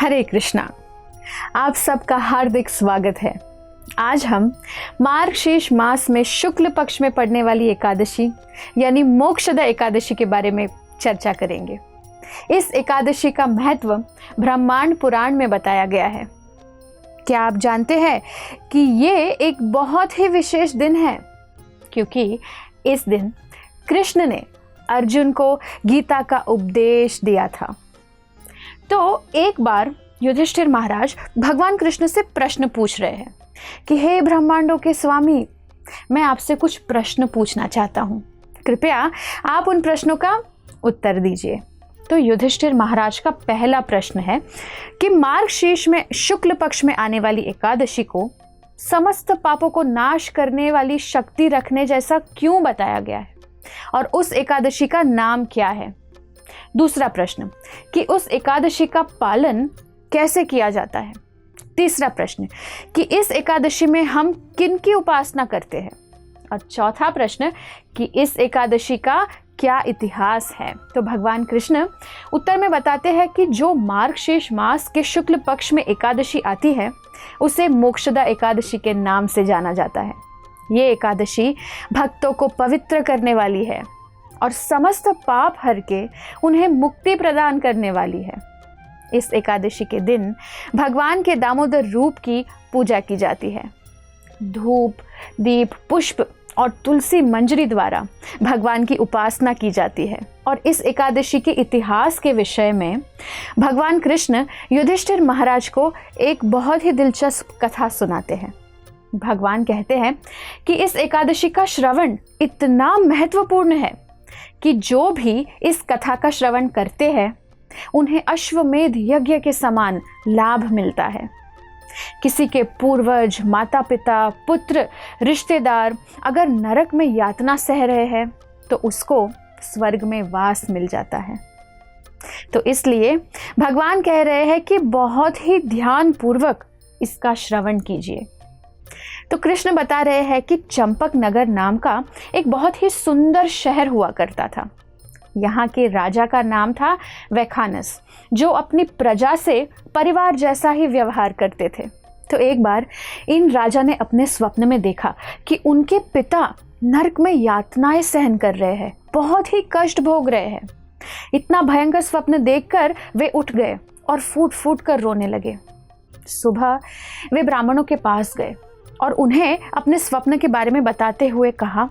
हरे कृष्णा। आप सबका हार्दिक स्वागत है। आज हम मार्गशीर्ष मास में शुक्ल पक्ष में पड़ने वाली एकादशी यानी मोक्षदा एकादशी के बारे में चर्चा करेंगे। इस एकादशी का महत्व ब्रह्मांड पुराण में बताया गया है। क्या आप जानते हैं कि ये एक बहुत ही विशेष दिन है, क्योंकि इस दिन कृष्ण ने अर्जुन को गीता का उपदेश दिया था। तो एक बार युधिष्ठिर महाराज भगवान कृष्ण से प्रश्न पूछ रहे हैं कि हे ब्रह्मांडों के स्वामी, मैं आपसे कुछ प्रश्न पूछना चाहता हूँ, कृपया आप उन प्रश्नों का उत्तर दीजिए। तो युधिष्ठिर महाराज का पहला प्रश्न है कि मार्गशीर्ष में शुक्ल पक्ष में आने वाली एकादशी को समस्त पापों को नाश करने वाली शक्ति रखने जैसा क्यों बताया गया है और उस एकादशी का नाम क्या है। दूसरा प्रश्न कि उस एकादशी का पालन कैसे किया जाता है। तीसरा प्रश्न कि इस एकादशी में हम किन की उपासना करते हैं। और चौथा प्रश्न कि इस एकादशी का क्या इतिहास है। तो भगवान कृष्ण उत्तर में बताते हैं कि जो मार्गशीर्ष मास के शुक्ल पक्ष में एकादशी आती है उसे मोक्षदा एकादशी के नाम से जाना जाता है। ये एकादशी भक्तों को पवित्र करने वाली है और समस्त पाप हर के उन्हें मुक्ति प्रदान करने वाली है। इस एकादशी के दिन भगवान के दामोदर रूप की पूजा की जाती है। धूप, दीप, पुष्प और तुलसी मंजरी द्वारा भगवान की उपासना की जाती है। और इस एकादशी के इतिहास के विषय में भगवान कृष्ण युधिष्ठिर महाराज को एक बहुत ही दिलचस्प कथा सुनाते हैं। भगवान कहते हैं कि इस एकादशी का श्रवण इतना महत्वपूर्ण है कि जो भी इस कथा का श्रवण करते हैं उन्हें अश्वमेध यज्ञ के समान लाभ मिलता है। किसी के पूर्वज, माता पिता, पुत्र, रिश्तेदार अगर नरक में यातना सह रहे हैं तो उसको स्वर्ग में वास मिल जाता है। तो इसलिए भगवान कह रहे हैं कि बहुत ही ध्यान पूर्वक इसका श्रवण कीजिए। तो कृष्ण बता रहे हैं कि चंपक नगर नाम का एक बहुत ही सुंदर शहर हुआ करता था। यहाँ के राजा का नाम था वैखानस, जो अपनी प्रजा से परिवार जैसा ही व्यवहार करते थे। तो एक बार इन राजा ने अपने स्वप्न में देखा कि उनके पिता नरक में यातनाएं सहन कर रहे हैं, बहुत ही कष्ट भोग रहे हैं। इतना भयंकर स्वप्न देखकर वे उठ गए और फूट फूट कर रोने लगे। सुबह वे ब्राह्मणों के पास गए और उन्हें अपने स्वप्न के बारे में बताते हुए कहा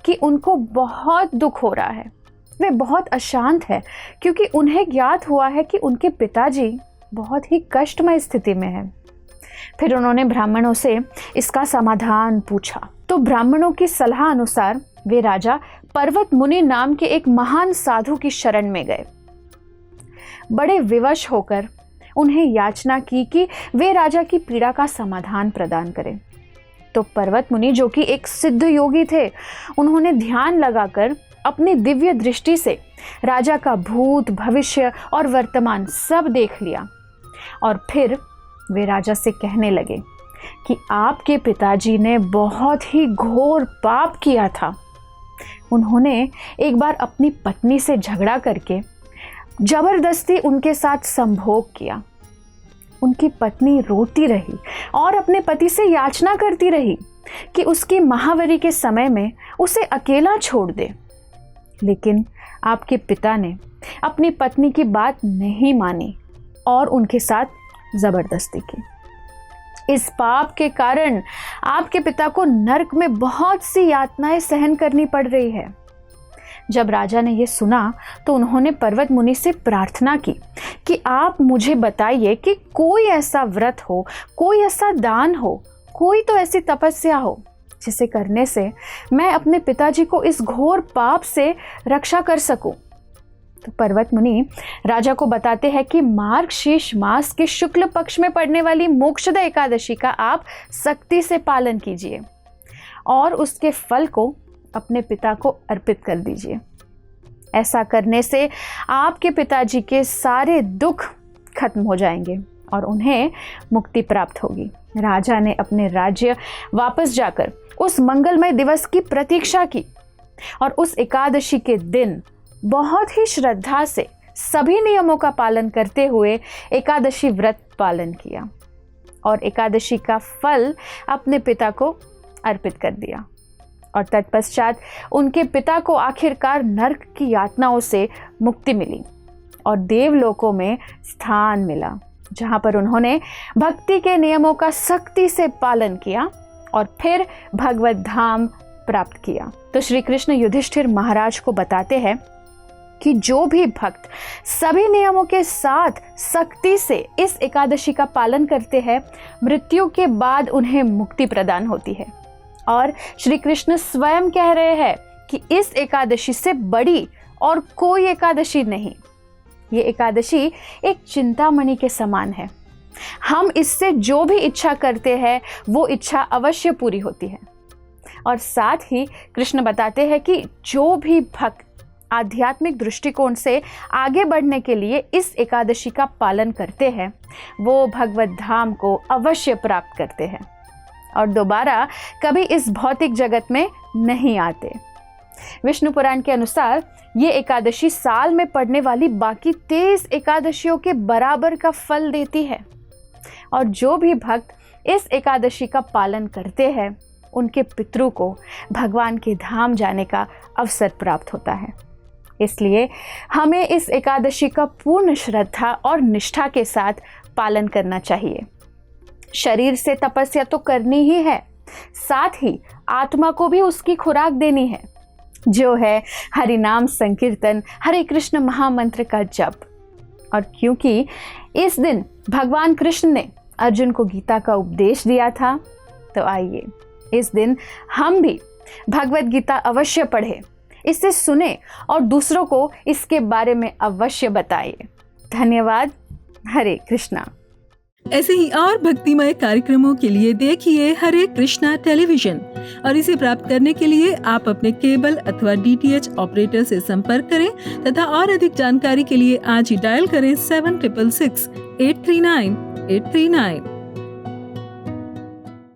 कि उनको बहुत दुख हो रहा है। वे बहुत अशांत है क्योंकि उन्हें ज्ञात हुआ है कि उनके पिताजी बहुत ही कष्टमय स्थिति में हैं। फिर उन्होंने ब्राह्मणों से इसका समाधान पूछा। तो ब्राह्मणों की सलाह अनुसार वे राजा पर्वत मुनि नाम के एक महान साधु की शरण में गए। बड़े विवश होकर उन्हें याचना की कि वे राजा की पीड़ा का समाधान प्रदान करें। तो पर्वत मुनि, जो कि एक सिद्ध योगी थे, उन्होंने ध्यान लगाकर अपनी दिव्य दृष्टि से राजा का भूत, भविष्य और वर्तमान सब देख लिया। और फिर वे राजा से कहने लगे कि आपके पिताजी ने बहुत ही घोर पाप किया था। उन्होंने एक बार अपनी पत्नी से झगड़ा करके जबरदस्ती उनके साथ संभोग किया। उनकी पत्नी रोती रही और अपने पति से याचना करती रही कि उसकी महावरी के समय में उसे अकेला छोड़ दे। लेकिन आपके पिता ने अपनी पत्नी की बात नहीं मानी और उनके साथ जबरदस्ती की। इस पाप के कारण आपके पिता को नरक में बहुत सी यातनाएं सहन करनी पड़ रही है। जब राजा ने यह सुना तो उन्होंने पर्वत मुनि से प्रार्थना की कि आप मुझे बताइए कि कोई ऐसा व्रत हो, कोई ऐसा दान हो, कोई तो ऐसी तपस्या हो जिसे करने से मैं अपने पिताजी को इस घोर पाप से रक्षा कर सकूं। तो पर्वत मुनि राजा को बताते हैं कि मार्गशीर्ष मास के शुक्ल पक्ष में पड़ने वाली मोक्षदा एकादशी का आप सख्ती से पालन कीजिए और उसके फल को अपने पिता को अर्पित कर दीजिए। ऐसा करने से आपके पिताजी के सारे दुख खत्म हो जाएंगे और उन्हें मुक्ति प्राप्त होगी। राजा ने अपने राज्य वापस जाकर उस मंगलमय दिवस की प्रतीक्षा की और उस एकादशी के दिन बहुत ही श्रद्धा से सभी नियमों का पालन करते हुए एकादशी व्रत पालन किया और एकादशी का फल अपने पिता को अर्पित कर दिया। और तत्पश्चात उनके पिता को आखिरकार नर्क की यातनाओं से मुक्ति मिली और देवलोकों में स्थान मिला, जहां पर उन्होंने भक्ति के नियमों का सख्ती से पालन किया और फिर भगवत धाम प्राप्त किया। तो श्री कृष्ण युधिष्ठिर महाराज को बताते हैं कि जो भी भक्त सभी नियमों के साथ सख्ती से इस एकादशी का पालन करते हैं, मृत्यु के बाद उन्हें मुक्ति प्रदान होती है। और श्री कृष्ण स्वयं कह रहे हैं कि इस एकादशी से बड़ी और कोई एकादशी नहीं। ये एकादशी एक चिंतामणि के समान है। हम इससे जो भी इच्छा करते हैं वो इच्छा अवश्य पूरी होती है। और साथ ही कृष्ण बताते हैं कि जो भी भक्त आध्यात्मिक दृष्टिकोण से आगे बढ़ने के लिए इस एकादशी का पालन करते हैं, वो भगवत धाम को अवश्य प्राप्त करते हैं और दोबारा कभी इस भौतिक जगत में नहीं आते। विष्णु पुराण के अनुसार ये एकादशी साल में पड़ने वाली बाकी 23 एकादशियों के बराबर का फल देती है और जो भी भक्त इस एकादशी का पालन करते हैं, उनके पितरों को भगवान के धाम जाने का अवसर प्राप्त होता है। इसलिए हमें इस एकादशी का पूर्ण श्रद्धा और निष्ठा के साथ पालन करना चाहिए। शरीर से तपस्या तो करनी ही है, साथ ही आत्मा को भी उसकी खुराक देनी है, जो है हरि नाम संकीर्तन, हरे कृष्ण महामंत्र का जप। और क्योंकि इस दिन भगवान कृष्ण ने अर्जुन को गीता का उपदेश दिया था, तो आइए इस दिन हम भी भगवत गीता अवश्य पढ़ें, इसे सुने और दूसरों को इसके बारे में अवश्य बताइए। धन्यवाद। हरे कृष्णा। ऐसे ही और भक्तिमय कार्यक्रमों के लिए देखिए हरे कृष्णा टेलीविजन और इसे प्राप्त करने के लिए आप अपने केबल अथवा DTH ऑपरेटर से संपर्क करें तथा और अधिक जानकारी के लिए आज ही डायल करें 7666 839 839।